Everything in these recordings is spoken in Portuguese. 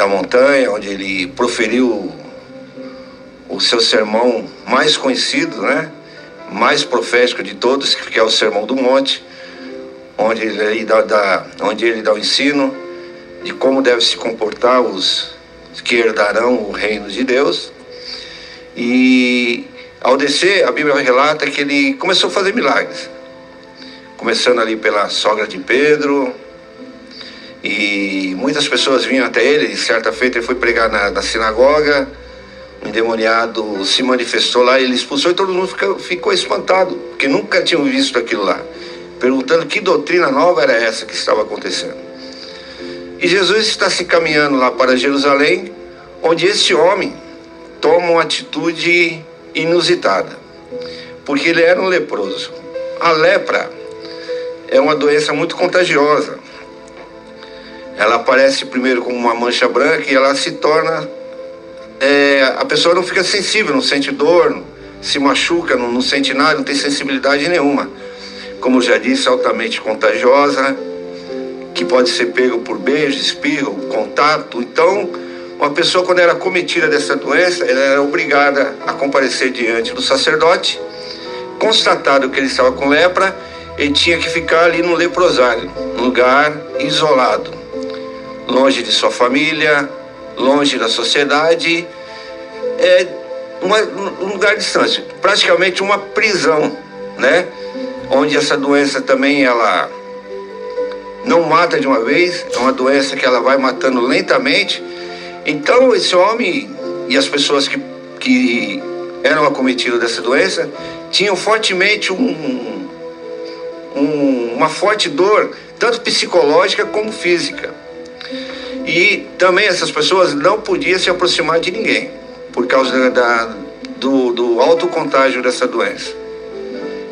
da montanha, onde ele proferiu o seu sermão mais conhecido, né? Mais profético de todos, que é o Sermão do Monte, onde ele dá o ensino de como deve se comportar os que herdarão o reino de Deus. E ao descer, a Bíblia relata que ele começou a fazer milagres, começando ali pela sogra de Pedro, e muitas pessoas vinham até ele. Certa feita ele foi pregar na sinagoga, um endemoniado se manifestou lá, ele expulsou, e todo mundo ficou espantado, porque nunca tinham visto aquilo lá, perguntando que doutrina nova era essa que estava acontecendo. E Jesus está se caminhando lá para Jerusalém, onde esse homem toma uma atitude inusitada, porque ele era um leproso. A lepra é uma doença muito contagiosa. Ela aparece primeiro como uma mancha branca e ela se torna... a pessoa não fica sensível, não sente dor, não se machuca, não sente nada, não tem sensibilidade nenhuma. Como eu já disse, altamente contagiosa, que pode ser pego por beijo, espirro, contato. Então, uma pessoa, quando era cometida dessa doença, ela era obrigada a comparecer diante do sacerdote. Constatado que ele estava com lepra, ele tinha que ficar ali no leprosário, num lugar isolado, longe de sua família, longe da sociedade, um lugar distante, praticamente uma prisão, né? Onde essa doença também, ela não mata de uma vez, é uma doença que ela vai matando lentamente. Então esse homem e as pessoas que eram acometidas dessa doença tinham fortemente uma forte dor, tanto psicológica como física. E também essas pessoas não podiam se aproximar de ninguém, por causa do alto contágio dessa doença.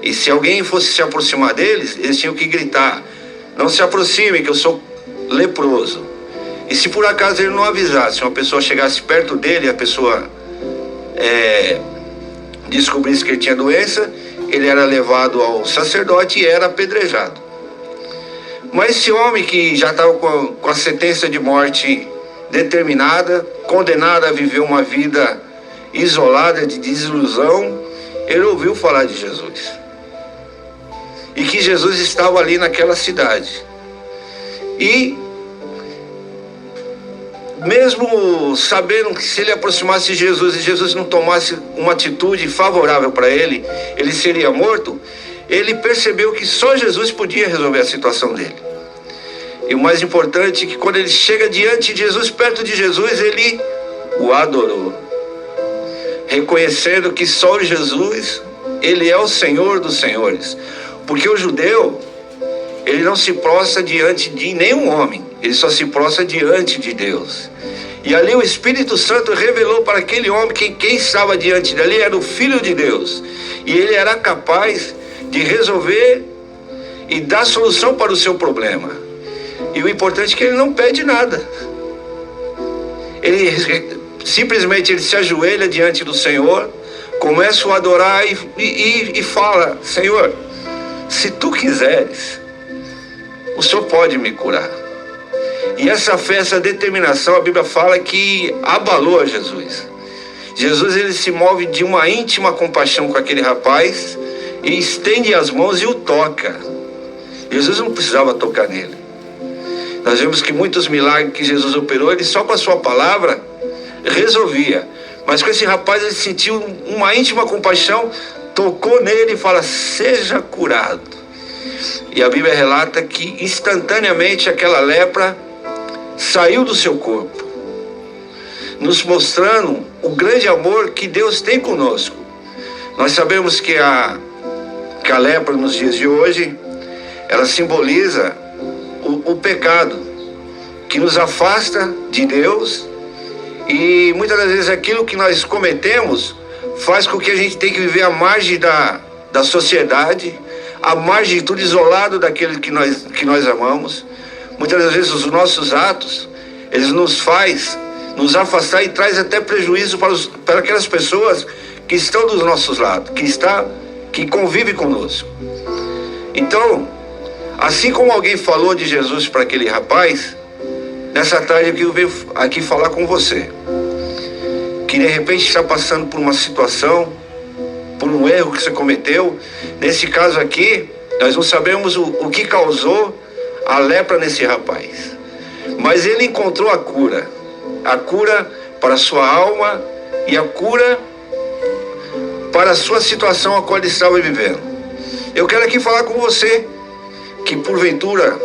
E se alguém fosse se aproximar deles, eles tinham que gritar: não se aproxime, que eu sou leproso. E se por acaso ele não avisasse, uma pessoa chegasse perto dele e a pessoa descobrisse que ele tinha doença, ele era levado ao sacerdote e era apedrejado. Mas esse homem, que já estava com a sentença de morte determinada, condenado a viver uma vida isolada, de desilusão, ele ouviu falar de Jesus. E que Jesus estava ali naquela cidade. E mesmo sabendo que se ele aproximasse de Jesus e Jesus não tomasse uma atitude favorável para ele, ele seria morto, ele percebeu que só Jesus podia resolver a situação dele. E o mais importante é que quando ele chega diante de Jesus, perto de Jesus, ele o adorou, reconhecendo que só Jesus, ele é o Senhor dos senhores. Porque o judeu, ele não se prostra diante de nenhum homem, ele só se prostra diante de Deus. E ali o Espírito Santo revelou para aquele homem que quem estava diante dele era o Filho de Deus. E ele era capaz de resolver e dar solução para o seu problema. E o importante é que ele não pede nada. Ele simplesmente ele se ajoelha diante do Senhor, começa a adorar e fala: Senhor, se tu quiseres, o Senhor pode me curar. E essa fé, essa determinação, a Bíblia fala que abalou a Jesus. Jesus, ele se move de uma íntima compaixão com aquele rapaz e estende as mãos e o toca. Jesus não precisava tocar nele. Nós vemos que muitos milagres que Jesus operou, ele só com a sua palavra resolvia. Mas com esse rapaz, ele sentiu uma íntima compaixão, tocou nele e fala: seja curado. E a Bíblia relata que instantaneamente aquela lepra saiu do seu corpo, nos mostrando o grande amor que Deus tem conosco. Nós sabemos que a lepra nos dias de hoje, ela simboliza o pecado, que nos afasta de Deus, e muitas das vezes aquilo que nós cometemos faz com que a gente tenha que viver à margem da sociedade, à margem de tudo, isolado daquele que nós amamos. Muitas das vezes os nossos atos, eles nos afastar e traz até prejuízo para aquelas pessoas que estão dos nossos lados, que convivem conosco. Então, assim como alguém falou de Jesus para aquele rapaz, nessa tarde eu venho aqui falar com você, que de repente está passando por uma situação, por um erro que você cometeu. Nesse caso aqui, nós não sabemos o que causou a lepra nesse rapaz, mas ele encontrou a cura para a sua alma e a cura para a sua situação a qual ele estava vivendo. Eu quero aqui falar com você que porventura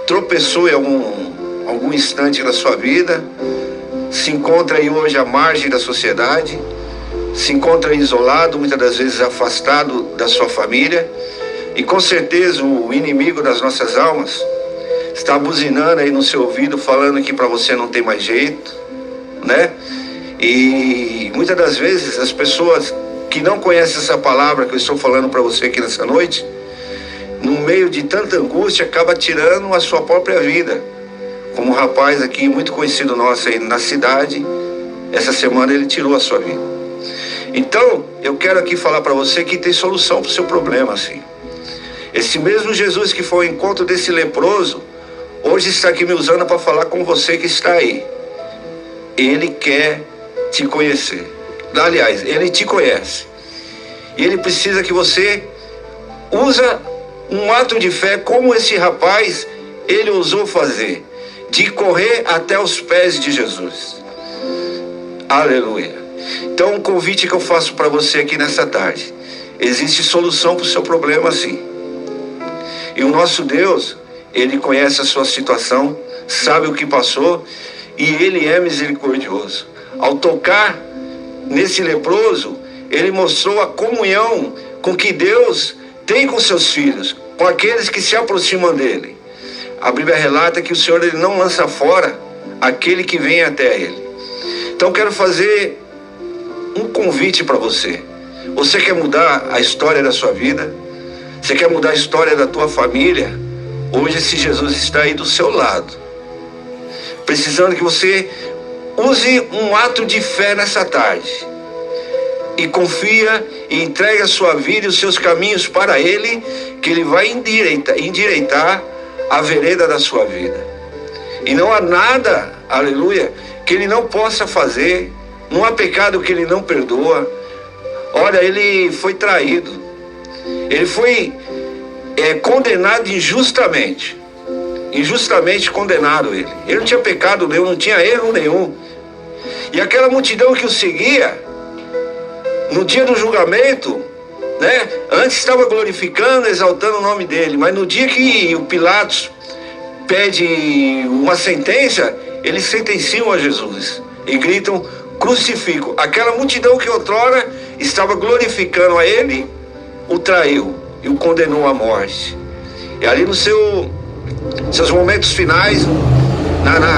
tropeçou em algum instante da sua vida, se encontra aí hoje à margem da sociedade, se encontra isolado, muitas das vezes afastado da sua família, e com certeza o inimigo das nossas almas está buzinando aí no seu ouvido, falando que para você não tem mais jeito, né? E muitas das vezes as pessoas que não conhecem essa palavra que eu estou falando para você aqui nessa noite, no meio de tanta angústia, acaba tirando a sua própria vida. Como um rapaz aqui muito conhecido nosso aí na cidade, essa semana ele tirou a sua vida. Então eu quero aqui falar para você que tem solução para o seu problema, assim. Esse mesmo Jesus que foi ao encontro desse leproso, hoje está aqui me usando para falar com você que está aí. Ele quer te conhecer. Aliás, ele te conhece. E ele precisa que você usa um ato de fé como esse rapaz, ele ousou fazer, de correr até os pés de Jesus. Aleluia. Então, um convite que eu faço para você aqui nessa tarde: existe solução para o seu problema, sim. E o nosso Deus, ele conhece a sua situação, sabe o que passou, e ele é misericordioso. Ao tocar nesse leproso, ele mostrou a comunhão com que Deus tem com seus filhos, com aqueles que se aproximam dele. A Bíblia relata que o Senhor, ele não lança fora aquele que vem até ele. Então quero fazer um convite para você. Você quer mudar a história da sua vida? Você quer mudar a história da tua família? Hoje esse Jesus está aí do seu lado, precisando que você use um ato de fé nessa tarde e confia e entregue a sua vida e os seus caminhos para ele, que ele vai endireitar a vereda da sua vida. E não há nada, aleluia, que ele não possa fazer, não há pecado que ele não perdoa. Olha, ele foi traído, ele foi condenado injustamente condenado ele não tinha pecado nenhum, não tinha erro nenhum. E aquela multidão que o seguia no dia do julgamento, né, antes estava glorificando, exaltando o nome dele, mas no dia que o Pilatos pede uma sentença, eles sentenciam a Jesus e gritam: crucifico. Aquela multidão que outrora estava glorificando a ele, o traiu e o condenou à morte. E ali nos seus momentos finais,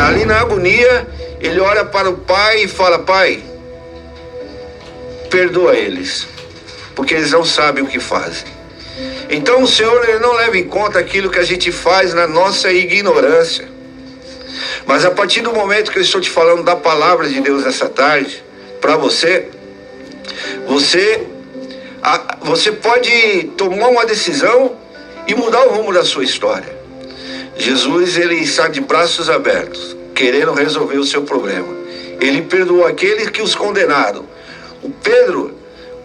ali na agonia, ele olha para o Pai e fala: Pai, perdoa eles, porque eles não sabem o que fazem. Então o Senhor, ele não leva em conta aquilo que a gente faz na nossa ignorância. Mas a partir do momento que eu estou te falando da palavra de Deus essa tarde, para você pode tomar uma decisão e mudar o rumo da sua história. Jesus, ele está de braços abertos, querendo resolver o seu problema. Ele perdoou aqueles que os condenaram. O Pedro,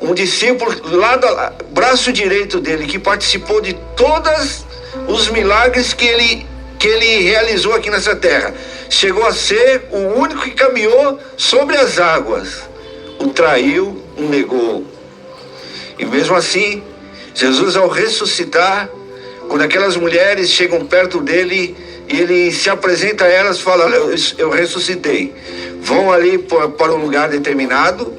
um discípulo lá do braço direito dele, que participou de todos os milagres que ele realizou aqui nessa terra, chegou a ser o único que caminhou sobre as águas. O traiu, o negou. E mesmo assim, Jesus, ao ressuscitar, quando aquelas mulheres chegam perto dele e ele se apresenta a elas, fala: eu ressuscitei. Vão ali para um lugar determinado,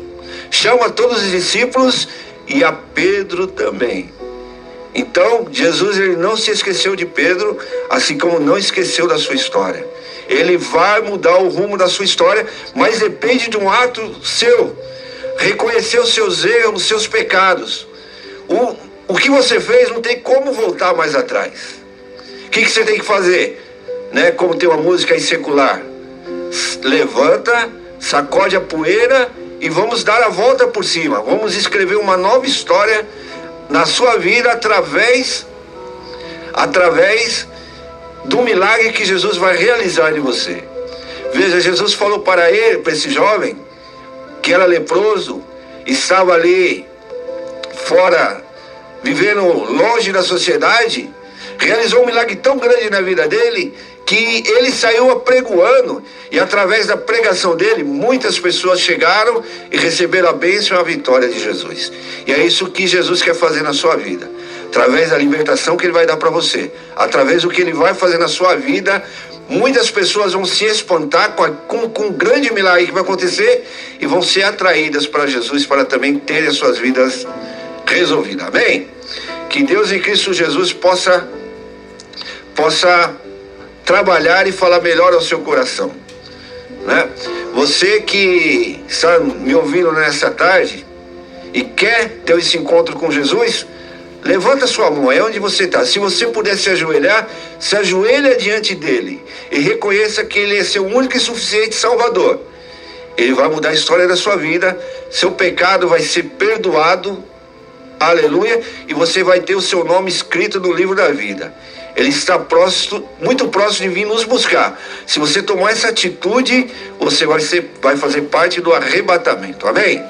chama todos os discípulos e a Pedro também. Então Jesus, ele não se esqueceu de Pedro, assim como não esqueceu da sua história. Ele vai mudar o rumo da sua história, mas depende de um ato seu. Reconhecer os seus erros, os seus pecados. O que você fez não tem como voltar mais atrás. O que você tem que fazer? Né? Como tem uma música aí secular: levanta, sacode a poeira e vamos dar a volta por cima. Vamos escrever uma nova história na sua vida através do milagre que Jesus vai realizar em você. Veja, Jesus falou para esse jovem, que era leproso, estava ali fora, vivendo longe da sociedade, realizou um milagre tão grande na vida dele, que ele saiu apregoando, e através da pregação dele, muitas pessoas chegaram e receberam a bênção e a vitória de Jesus. E é isso que Jesus quer fazer na sua vida, através da libertação que ele vai dar para você, através do que ele vai fazer na sua vida. Muitas pessoas vão se espantar com um grande milagre que vai acontecer e vão ser atraídas para Jesus, para também terem as suas vidas resolvidas. Amém? Que Deus em Cristo Jesus possa trabalhar e falar melhor ao seu coração, né? Você que está me ouvindo nessa tarde e quer ter esse encontro com Jesus, levanta sua mão, é onde você está. Se você puder se ajoelhar, se ajoelha diante dele e reconheça que ele é seu único e suficiente Salvador. Ele vai mudar a história da sua vida, seu pecado vai ser perdoado, aleluia, e você vai ter o seu nome escrito no livro da vida. Ele está próximo, muito próximo de vir nos buscar. Se você tomar essa atitude, você vai fazer parte do arrebatamento. Amém?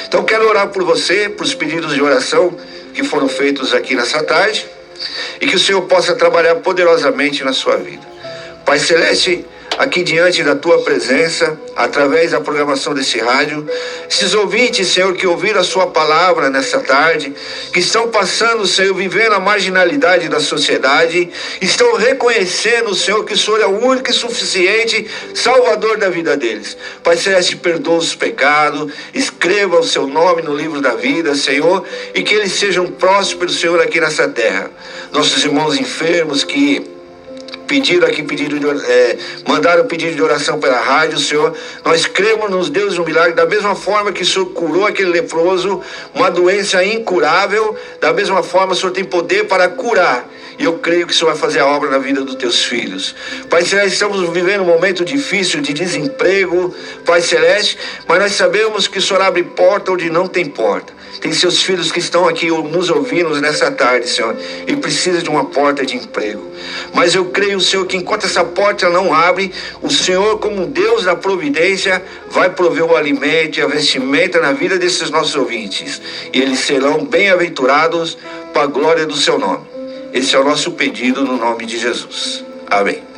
Então quero orar por você, por os pedidos de oração que foram feitos aqui nessa tarde, e que o Senhor possa trabalhar poderosamente na sua vida. Pai Celeste, aqui diante da tua presença, através da programação desse rádio, esses ouvintes, Senhor, que ouviram a sua palavra nessa tarde, que estão passando, Senhor, vivendo a marginalidade da sociedade, estão reconhecendo, Senhor, que o Senhor é o único e suficiente Salvador da vida deles. Pai Celeste, perdoa os pecados, escreva o seu nome no livro da vida, Senhor, e que eles sejam prósperos, Senhor, aqui nessa terra. Nossos irmãos enfermos que mandaram pedido de oração pela rádio, Senhor, nós cremos nos Deus do milagre, da mesma forma que o Senhor curou aquele leproso, uma doença incurável, da mesma forma o Senhor tem poder para curar, e eu creio que o Senhor vai fazer a obra na vida dos teus filhos. Pai Celeste, estamos vivendo um momento difícil de desemprego, Pai Celeste, mas nós sabemos que o Senhor abre porta onde não tem porta. Tem seus filhos que estão aqui nos ouvindo nessa tarde, Senhor, e precisa de uma porta de emprego. Mas eu creio, Senhor, que enquanto essa porta não abre, o Senhor, como Deus da providência, vai prover o alimento e a vestimenta na vida desses nossos ouvintes. E eles serão bem-aventurados para a glória do seu nome. Esse é o nosso pedido no nome de Jesus. Amém.